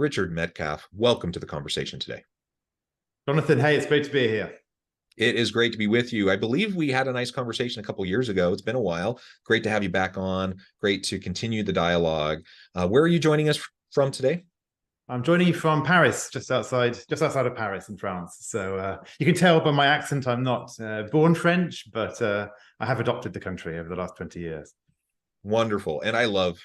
Richard Medcalf. Welcome to the conversation today. Jonathan, hey, it's great to be here. It is great to be with you. I believe we had a nice conversation a couple years ago. It's been a while. Great to have you back on. Great to continue the dialogue. Where are you joining us from today? I'm joining you from Paris, just outside of Paris in France. So you can tell by my accent, I'm not born French, but I have adopted the country over the last 20 years. Wonderful. And I love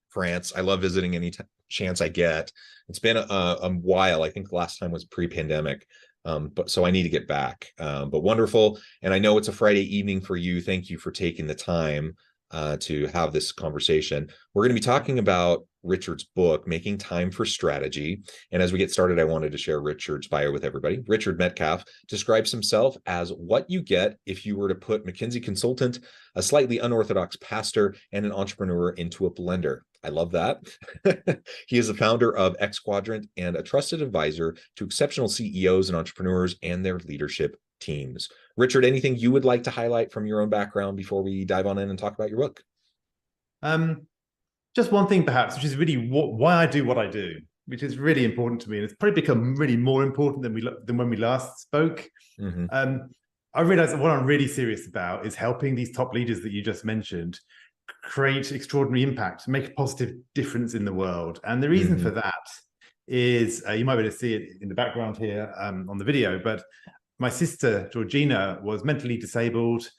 France. I love visiting any chance I get. It's been a while. I think the last time was pre-pandemic. But so I need to get back. But wonderful. And I know it's a Friday evening for you. Thank you for taking the time to have this conversation. We're going to be talking about Richard's book, Making Time for Strategy. And as we get started, I wanted to share Richard's bio with everybody. Richard Medcalf describes himself as what you get if you were to put McKinsey consultant, a slightly unorthodox pastor, and an entrepreneur into a blender. I love that. He is the founder of X Quadrant and a trusted advisor to exceptional CEOs and entrepreneurs and their leadership teams. Richard, anything you would like to highlight from your own background before we dive on in and talk about your book? Just one thing, perhaps, which is really why I do what I do, which is really important to me. And it's probably become really more important than when we last spoke. Mm-hmm. I realize that what I'm really serious about is helping these top leaders that you just mentioned create extraordinary impact, make a positive difference in the world. And the reason for that is, you might be able to see it in the background here on the video, but my sister, Georgina, was mentally disabled.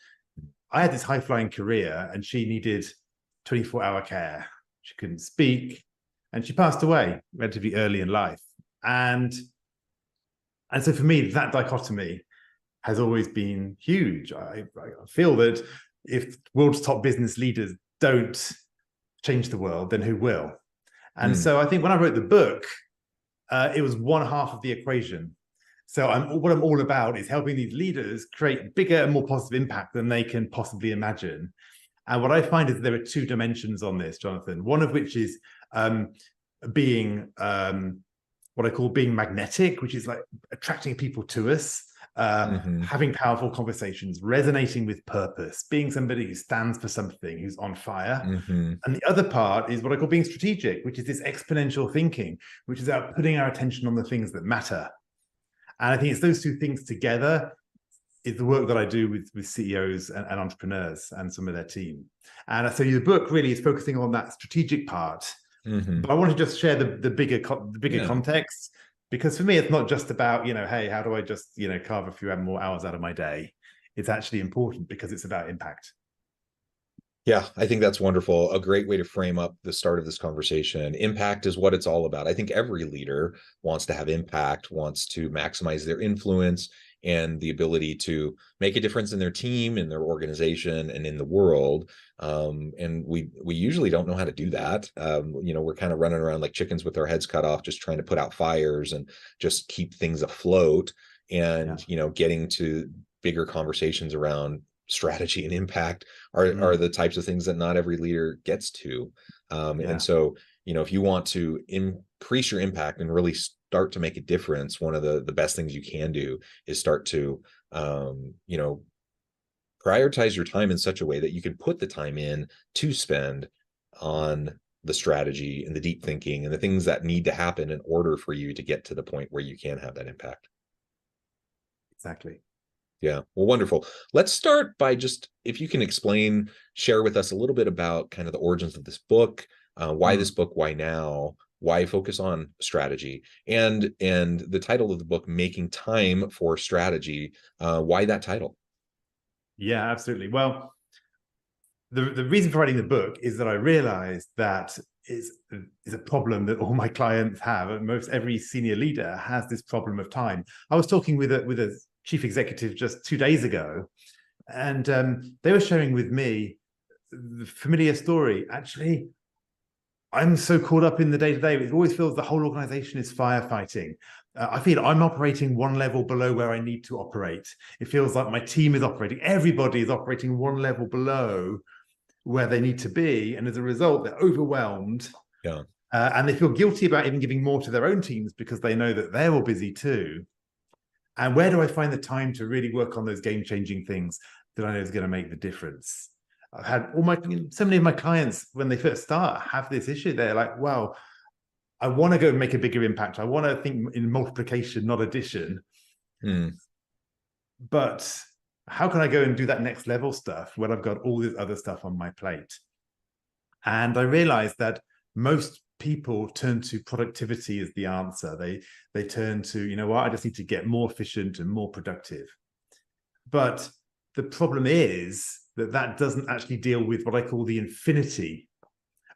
I had this high-flying career and she needed 24-hour care. She couldn't speak and she passed away relatively early in life. And so for me, that dichotomy has always been huge. I feel that if world's top business leaders don't change the world, then who will? And so I think when I wrote the book, it was one half of the equation. So what I'm all about is helping these leaders create bigger and more positive impact than they can possibly imagine. And what I find is there are two dimensions on this, Jonathan, one of which is being what I call being magnetic, which is like attracting people to us, having powerful conversations, resonating with purpose, being somebody who stands for something, who's on fire. And the other part is what I call being strategic, which is this exponential thinking, which is about putting our attention on the things that matter. And I think it's those two things together is the work that I do with CEOs and entrepreneurs and some of their team. And so the book really is focusing on that strategic part. But I want to just share the bigger context, because for me, it's not just about, hey, how do I just, carve a few more hours out of my day? It's actually important because it's about impact. Yeah, I think that's wonderful. A great way to frame up the start of this conversation. Impact is what it's all about. I think every leader wants to have impact, wants to maximize their influence and the ability to make a difference in their team, in their organization, and in the world. And we usually don't know how to do that. We're kind of running around like chickens with our heads cut off, just trying to put out fires and just keep things afloat. And, getting to bigger conversations around strategy and impact are the types of things that not every leader gets to. And so, if you want to increase your impact and really start to make a difference, one of the best things you can do is start to, prioritize your time in such a way that you can put the time in to spend on the strategy and the deep thinking and the things that need to happen in order for you to get to the point where you can have that impact. Exactly. Yeah. Well, wonderful. Let's start by just, if you can share with us a little bit about kind of the origins of this book, why this book, why now, why focus on strategy, and the title of the book, Making Time for Strategy. Why that title? Yeah, absolutely. Well, the reason for writing the book is that I realized that is a problem that all my clients have, and most every senior leader has this problem of time. I was talking with a chief executive just 2 days ago, and they were sharing with me the familiar story. Actually, I'm so caught up in the day-to-day, it always feels the whole organization is firefighting. I feel I'm operating one level below where I need to operate. It feels like my team is operating, everybody is operating one level below where they need to be. And as a result, they're overwhelmed. Yeah. And they feel guilty about even giving more to their own teams because they know that they're all busy too. And where do I find the time to really work on those game-changing things that I know is going to make the difference? I've had so many of my clients, when they first start, have this issue. They're like, well, I want to go and make a bigger impact. I want to think in multiplication, not addition. But how can I go and do that next level stuff when I've got all this other stuff on my plate? And I realized that most people turn to productivity as the answer. They turn to, you know what, I just need to get more efficient and more productive. But the problem is that that doesn't actually deal with what I call the infinity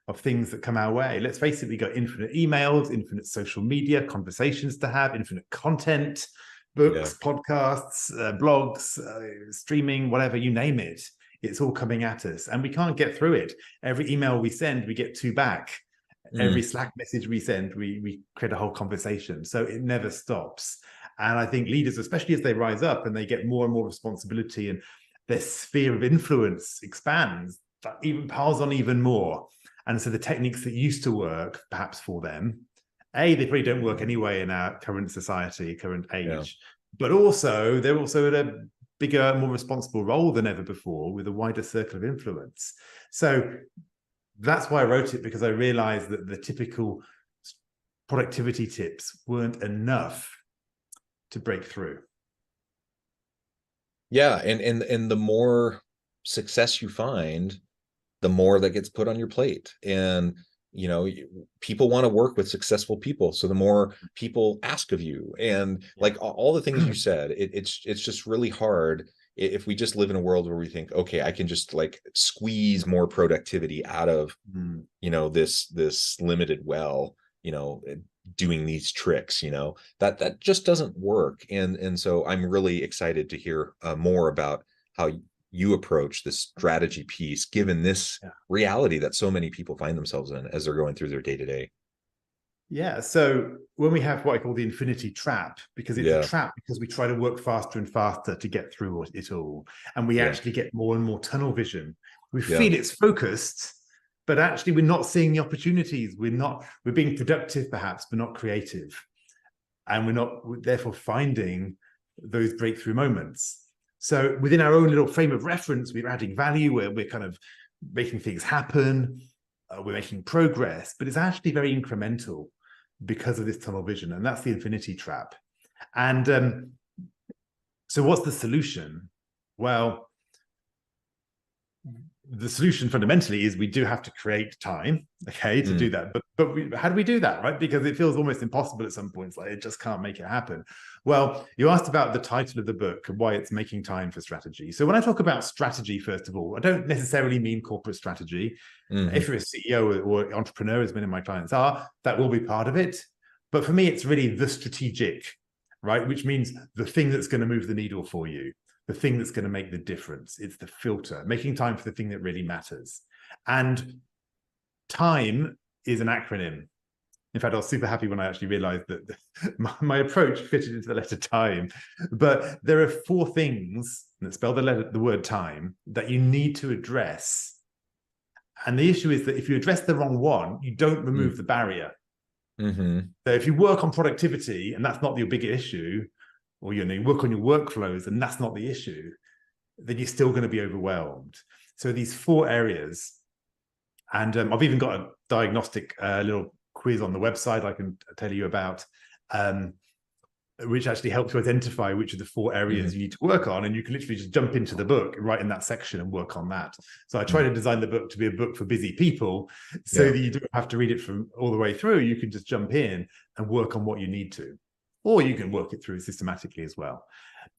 of things that come our way. Let's face it, we got infinite emails, infinite social media, conversations to have, infinite content, books, podcasts, blogs, streaming, whatever, you name it. It's all coming at us and we can't get through it. Every email we send, we get 2 back. Every Slack message we send, we create a whole conversation. So it never stops. And I think leaders, especially as they rise up and they get more and more responsibility and their sphere of influence expands, that even piles on even more. And so the techniques that used to work, perhaps for them, they probably don't work anyway in our current society, current age. But also, they're also at a bigger, more responsible role than ever before with a wider circle of influence. So that's why I wrote it, because I realized that the typical productivity tips weren't enough to break through. Yeah, and the more success you find, the more that gets put on your plate. And you know, people want to work with successful people, so the more people ask of you, and like all the things you said, it's just really hard if we just live in a world where we think, okay, I can just like squeeze more productivity out of you know, this limited well, you know, doing these tricks, you know, that just doesn't work. And so I'm really excited to hear more about how you approach this strategy piece, given this reality that so many people find themselves in as they're going through their day-to-day. Yeah, so when we have what I call the infinity trap, because it's a trap because we try to work faster and faster to get through it all, and we actually get more and more tunnel vision. We feel it's focused, but actually we're not seeing the opportunities. We're being productive perhaps, but not creative. And we're therefore finding those breakthrough moments. So within our own little frame of reference, we're adding value, we're kind of making things happen, we're making progress, but it's actually very incremental because of this tunnel vision, and that's the infinity trap. And so what's the solution? Well, the solution fundamentally is we do have to create time, okay, to do that. But how do we do that, right? Because it feels almost impossible at some points, like it just can't make it happen. Well, you asked about the title of the book and why it's making time for strategy. So when I talk about strategy, first of all, I don't necessarily mean corporate strategy. If you're a CEO or entrepreneur, as many of my clients are, that will be part of it. But for me, it's really the strategic, right? Which means the thing that's going to move the needle for you, the thing that's going to make the difference. It's the filter, making time for the thing that really matters. And time is an acronym. In fact, I was super happy when I actually realized that my approach fitted into the letter time. But there are 4 things that spell the word time that you need to address. And the issue is that if you address the wrong one, you don't remove the barrier. So if you work on productivity and that's not your big issue, or you work on your workflows and that's not the issue, then you're still going to be overwhelmed. So these 4 areas, and I've even got a diagnostic little quiz on the website I can tell you about, which actually helps you identify which of the 4 areas you need to work on, and you can literally just jump into the book right in that section and work on that. So I try to design the book to be a book for busy people, so that you don't have to read it from all the way through. You can just jump in and work on what you need to. Or you can work it through systematically as well.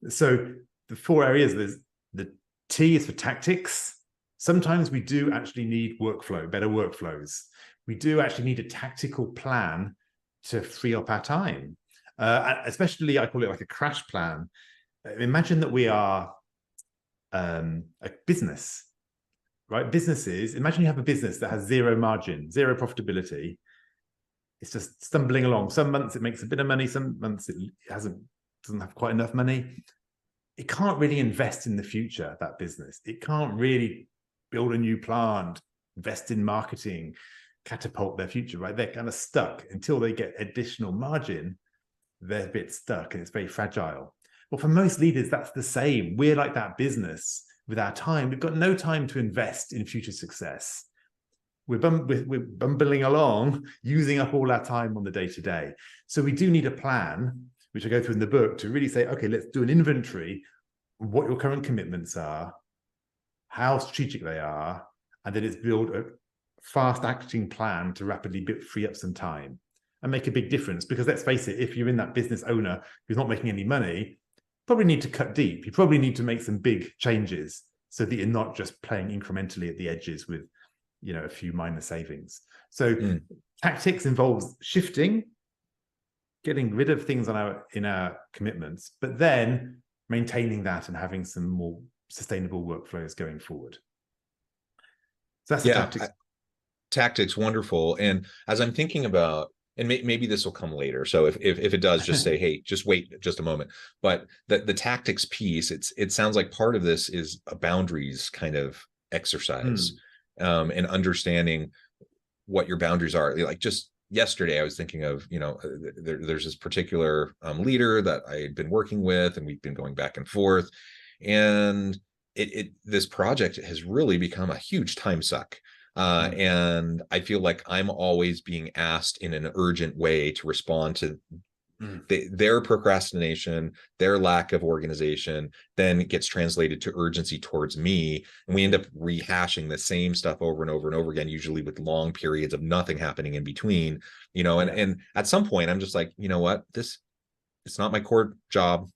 So the 4 areas, there's the T is for tactics. Sometimes we do actually need workflow, better workflows. We do actually need a tactical plan to free up our time. Especially, I call it like a crash plan. Imagine that we are a business, right? Businesses, imagine you have a business that has 0 margin, 0 profitability. It's just stumbling along. Some months it makes a bit of money, some months it doesn't have quite enough money. It can't really invest in the future, that business. It can't really build a new plant, invest in marketing, catapult their future, right? They're kind of stuck until they get additional margin. They're a bit stuck and it's very fragile. Well, for most leaders, that's the same. We're like that business with our time. We've got no time to invest in future success. we're bumbling along, using up all our time on the day-to-day. So we do need a plan, which I go through in the book, to really say, okay, let's do an inventory of what your current commitments are, how strategic they are, and then it's build a fast-acting plan to rapidly free up some time and make a big difference. Because let's face it, if you're in that business owner who's not making any money, you probably need to cut deep. You probably need to make some big changes so that you're not just playing incrementally at the edges with, you know, a few minor savings. So tactics involves shifting, getting rid of things in our commitments, but then maintaining that and having some more sustainable workflows going forward. So that's the tactics. Tactics, wonderful. And as I'm thinking about, and maybe this will come later, so if it does, just say, hey, just wait just a moment. But the tactics piece, it sounds like part of this is a boundaries kind of exercise, and understanding what your boundaries are. Like just yesterday, I was thinking of, you know, there's this particular leader that I had been working with, and we've been going back and forth, and this project has really become a huge time suck. And I feel like I'm always being asked in an urgent way to respond to their procrastination, their lack of organization, then it gets translated to urgency towards me. And we end up rehashing the same stuff over and over and over again, usually with long periods of nothing happening in between, you know, and at some point I'm just like, you know what, it's not my core job.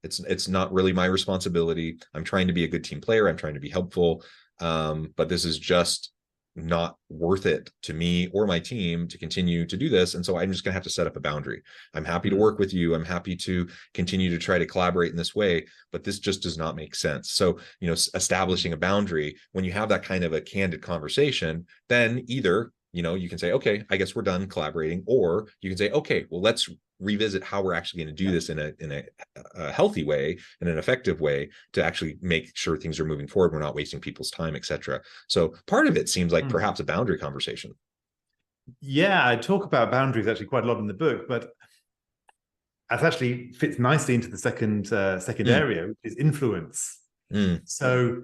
It's not really my responsibility. I'm trying to be a good team player. I'm trying to be helpful. But this is just not worth it to me or my team to continue to do this. And so I'm just going to have to set up a boundary. I'm happy to work with you. I'm happy to continue to try to collaborate in this way, but this just does not make sense. So, you know, establishing a boundary, when you have that kind of a candid conversation, then either, you know, you can say, okay, I guess we're done collaborating, or you can say, okay, well, let's revisit how we're actually going to do this in a healthy way, in an effective way, to actually make sure things are moving forward. We're not wasting people's time, etc. So part of it seems like perhaps a boundary conversation. Yeah, I talk about boundaries actually quite a lot in the book, but that actually fits nicely into the second area, which is influence. So,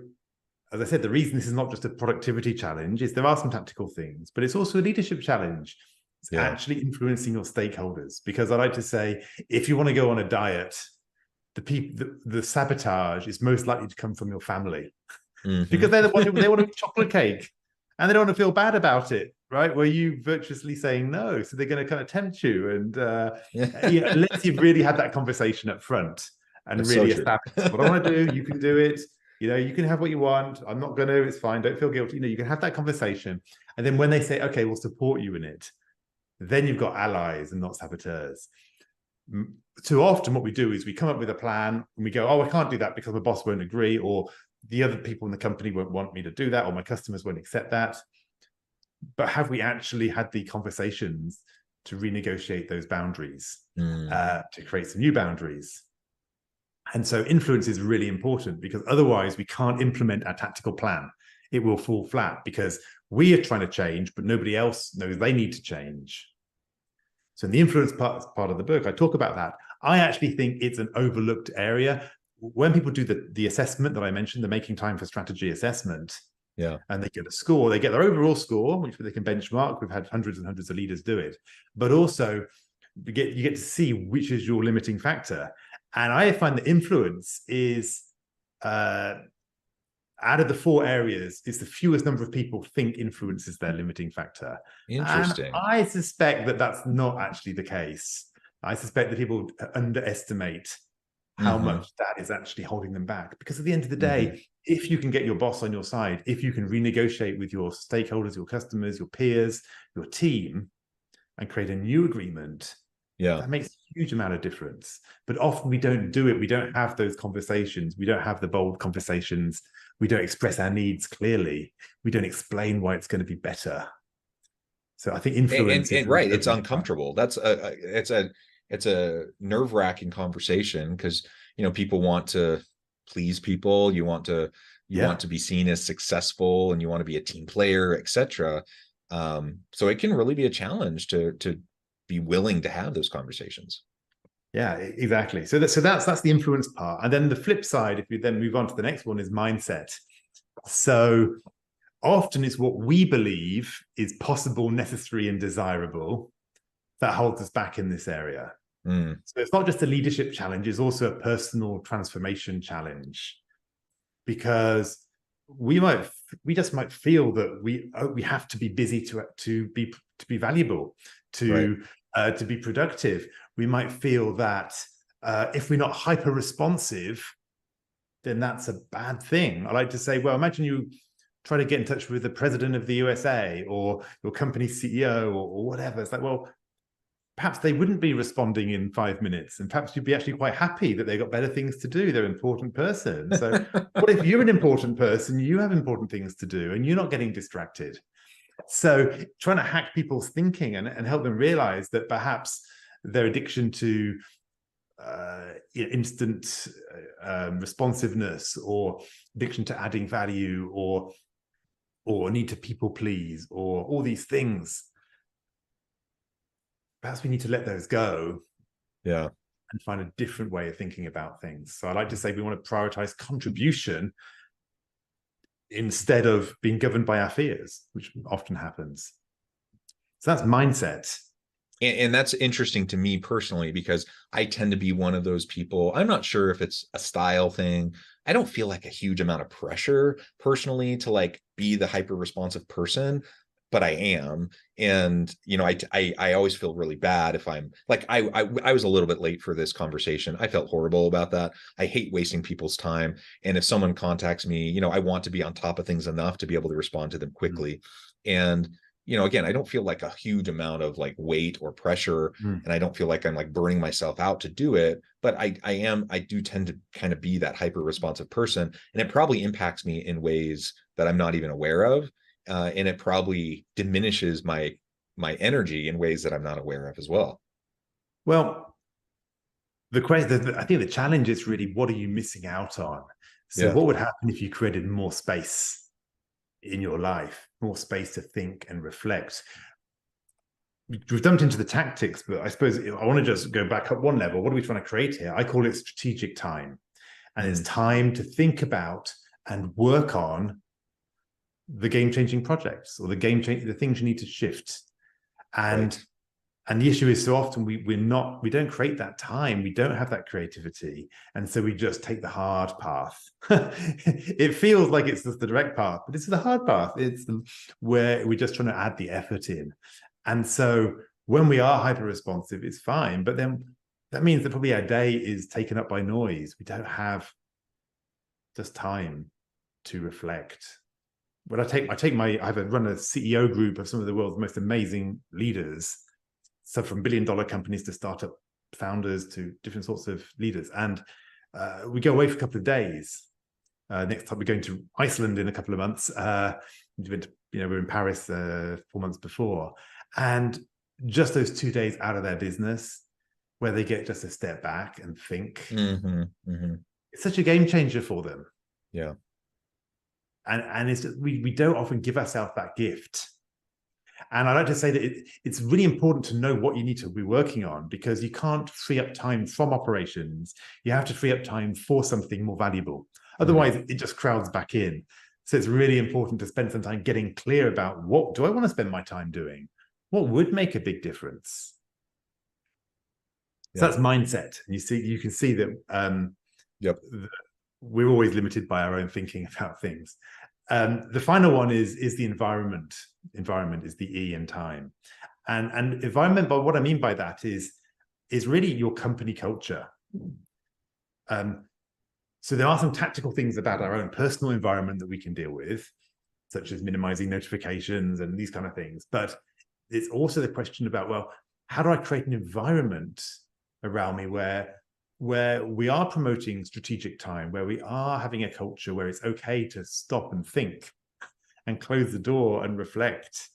as I said, the reason this is not just a productivity challenge is there are some tactical things, but it's also a leadership challenge. It's actually influencing your stakeholders, because I like to say, if you want to go on a diet, the sabotage is most likely to come from your family, because they're the one they want a chocolate cake and they don't want to feel bad about it, right? Where you virtuously saying no, so they're going to kind of tempt you, and unless you've really had that conversation up front and That's really so established what I want to do, you can do it. You know, you can have what you want. I'm not going to. It's fine. Don't feel guilty. You know, you can have that conversation, and then when they say, "Okay, we'll support you in it," then you've got allies and not saboteurs. Too often what we do is we come up with a plan and we go, oh, I can't do that because my boss won't agree, or the other people in the company won't want me to do that, or my customers won't accept that. But have we actually had the conversations to renegotiate those boundaries, to create some new boundaries? And so influence is really important, because otherwise we can't implement our tactical plan. It will fall flat because we are trying to change, but nobody else knows they need to change. So in the influence part of the book, I talk about that. I actually think it's an overlooked area. When people do the assessment that I mentioned, the Making Time for Strategy assessment, and they get a score, they get their overall score, which they can benchmark. We've had hundreds and hundreds of leaders do it. But also, you get to see which is your limiting factor. And I find that influence is, out of the 4 areas, it's the fewest number of people think influence is their limiting factor. Interesting. And I suspect that that's not actually the case. I suspect that people underestimate how much that is actually holding them back. Because at the end of the day, if you can get your boss on your side, if you can renegotiate with your stakeholders, your customers, your peers, your team, and create a new agreement, that makes a huge amount of difference. But often we don't do it. We don't have those conversations. We don't have the bold conversations. We don't express our needs clearly. We don't explain why it's going to be better. So I think influence is right. It's uncomfortable. That's it's a nerve-wracking conversation, because, you know, people want to please people. You want to be seen as successful, and you want to be a team player, etc. So it can really be a challenge to be willing to have those conversations. Yeah, exactly. So that's the influence part. And then the flip side, if you then move on to the next one, is mindset. So often it's what we believe is possible, necessary, and desirable that holds us back in this area. So it's not just a leadership challenge, it's also a personal transformation challenge, because we just might feel that we have to be busy to be valuable, to be productive. We might feel that if we're not hyper responsive, then that's a bad thing. I like to say, well, imagine you try to get in touch with the president of the USA or your company's CEO or whatever. It's like, well, perhaps they wouldn't be responding in 5 minutes, and perhaps you'd be actually quite happy that they've got better things to do. They're an important person. So what if you're an important person, you have important things to do, and you're not getting distracted? So trying to hack people's thinking and help them realize that perhaps their addiction to instant responsiveness, or addiction to adding value, or need to people please, or all these things, perhaps we need to let those go, and find a different way of thinking about things. So I like to say we want to prioritize contribution instead of being governed by our fears, which often happens. So that's mindset. And that's interesting to me personally, because I tend to be one of those people. I'm not sure if it's a style thing. I don't feel like a huge amount of pressure personally to like be the hyper responsive person, but I am. And, you know, I always feel really bad if I'm like, I was a little bit late for this conversation. I felt horrible about that. I hate wasting people's time. And if someone contacts me, you know, I want to be on top of things enough to be able to respond to them quickly. And, you know, again, I don't feel like a huge amount of like weight or pressure, and I don't feel like I'm like burning myself out to do it, but I do tend to kind of be that hyper responsive person, and it probably impacts me in ways that I'm not even aware of. And it probably diminishes my energy in ways that I'm not aware of as well. Well, I think the challenge is really, what are you missing out on? So what would happen if you created more space in your life, more space to think and reflect? We've dumped into the tactics, but I suppose I want to just go back up one level. What are we trying to create here? I call it strategic time. And it's time to think about and work on the game-changing projects, or the things you need to shift. And the issue is, so often we don't create that time. We don't have that creativity. And so we just take the hard path. It feels like it's just the direct path, but it's the hard path. It's where we're just trying to add the effort in. And so when we are hyper responsive, it's fine. But then that means that probably our day is taken up by noise. We don't have just time to reflect. When I run a CEO group of some of the world's most amazing leaders. So from billion-dollar companies to startup founders to different sorts of leaders. And we go away for a couple of days. Next time we're going to Iceland in a couple of months. We were in Paris 4 months before. And just those 2 days out of their business, where they get just a step back and think, it's such a game changer for them. Yeah. And it's just, we don't often give ourselves that gift. And I like to say that it's really important to know what you need to be working on, because you can't free up time from operations. You have to free up time for something more valuable. Otherwise, it just crowds back in. So it's really important to spend some time getting clear about, what do I want to spend my time doing? What would make a big difference? So that's mindset. And you can see that we're always limited by our own thinking about things. The final one is the environment. Environment is the E in time. And environment, but what I mean by that is really your company culture. So there are some tactical things about our own personal environment that we can deal with, such as minimizing notifications and these kind of things. But it's also the question about, well, how do I create an environment around me where we are promoting strategic time, where we are having a culture where it's okay to stop and think and close the door and reflect,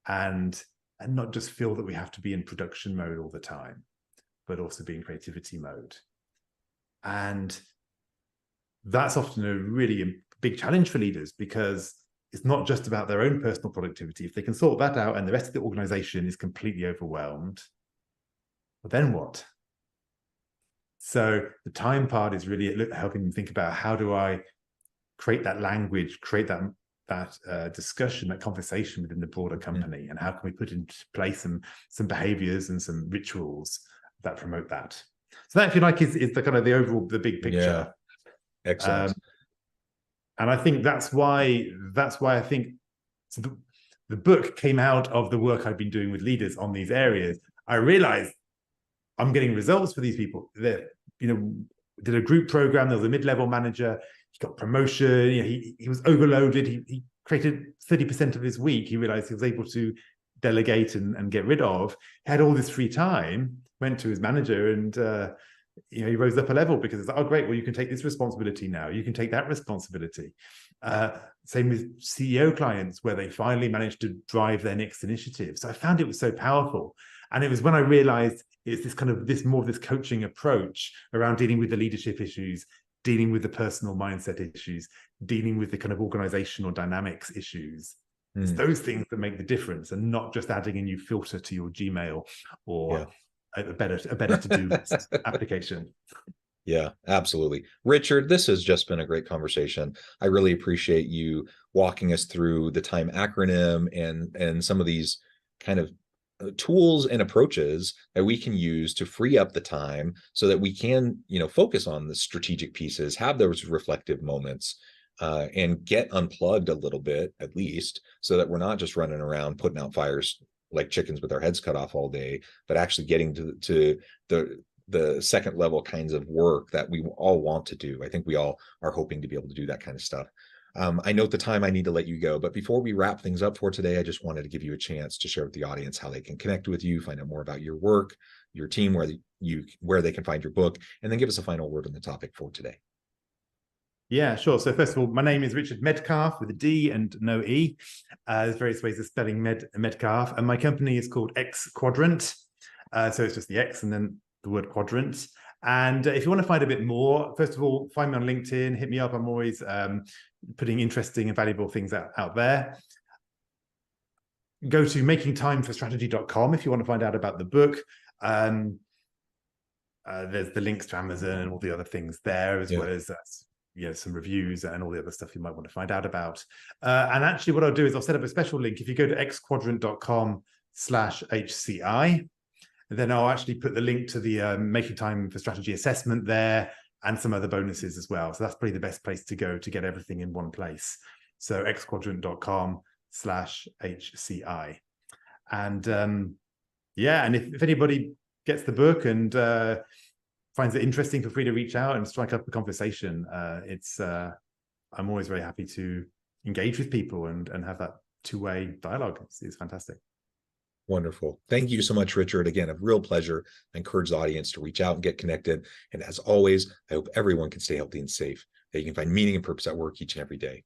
and not just feel that we have to be in production mode all the time, but also be in creativity mode. And that's often a really big challenge for leaders, because it's not just about their own personal productivity. If they can sort that out and the rest of the organization is completely overwhelmed, well, then what? So the time part is really helping them think about, how do I create that language, create that discussion, that conversation within the broader company, and how can we put into place some behaviors and some rituals that promote that. So that, if you like, is the kind of the overall, the big picture. Yeah. Excellent. And I think that's why I think so the book came out of the work I've been doing with leaders on these areas. I realized I'm getting results for these people. That, you know, did a group program. There was a mid-level manager. He got promotion. You know, he was overloaded. He created 30% of his week. He realized he was able to delegate and get rid of. He had all this free time. Went to his manager and you know, he rose up a level because it's like, oh great, well you can take this responsibility now. You can take that responsibility. Same with CEO clients where they finally managed to drive their next initiative. So I found it was so powerful. And it was when I realized it's this kind of more of this coaching approach around dealing with the leadership issues, dealing with the personal mindset issues, dealing with the kind of organizational dynamics issues. It's those things that make the difference, and not just adding a new filter to your Gmail or a better to-do list application. Yeah, absolutely. Richard, this has just been a great conversation. I really appreciate you walking us through the TIME acronym and some of these kind of tools and approaches that we can use to free up the time so that we can, you know, focus on the strategic pieces, have those reflective moments, and get unplugged a little bit, at least, so that we're not just running around putting out fires like chickens with our heads cut off all day, but actually getting to the second level kinds of work that we all want to do. I think we all are hoping to be able to do that kind of stuff. I note the time, I need to let you go, but before we wrap things up for today, I just wanted to give you a chance to share with the audience how they can connect with you, find out more about your work, your team, where they can find your book, and then give us a final word on the topic for today. Yeah, sure. So first of all, my name is Richard Medcalf with a D and no E. There's various ways of spelling Medcalf, and my company is called X Quadrant. So it's just the X and then the word quadrant. And if you want to find a bit more, first of all, find me on LinkedIn, hit me up. I'm always putting interesting and valuable things out there. Go to makingtimeforstrategy.com if you want to find out about the book. There's the links to Amazon and all the other things there, as well as you know, some reviews and all the other stuff you might want to find out about. And actually what I'll do is I'll set up a special link. If you go to xquadrant.com/HCI, then I'll actually put the link to the Making Time for Strategy assessment there and some other bonuses as well. So that's probably the best place to go to get everything in one place. So xquadrant.com/HCI. And yeah, and if anybody gets the book and finds it interesting, feel free to reach out and strike up a conversation. I'm always very happy to engage with people and have that two-way dialogue. It's fantastic. Wonderful. Thank you so much, Richard. Again, a real pleasure. I encourage the audience to reach out and get connected. And as always, I hope everyone can stay healthy and safe, that you can find meaning and purpose at work each and every day.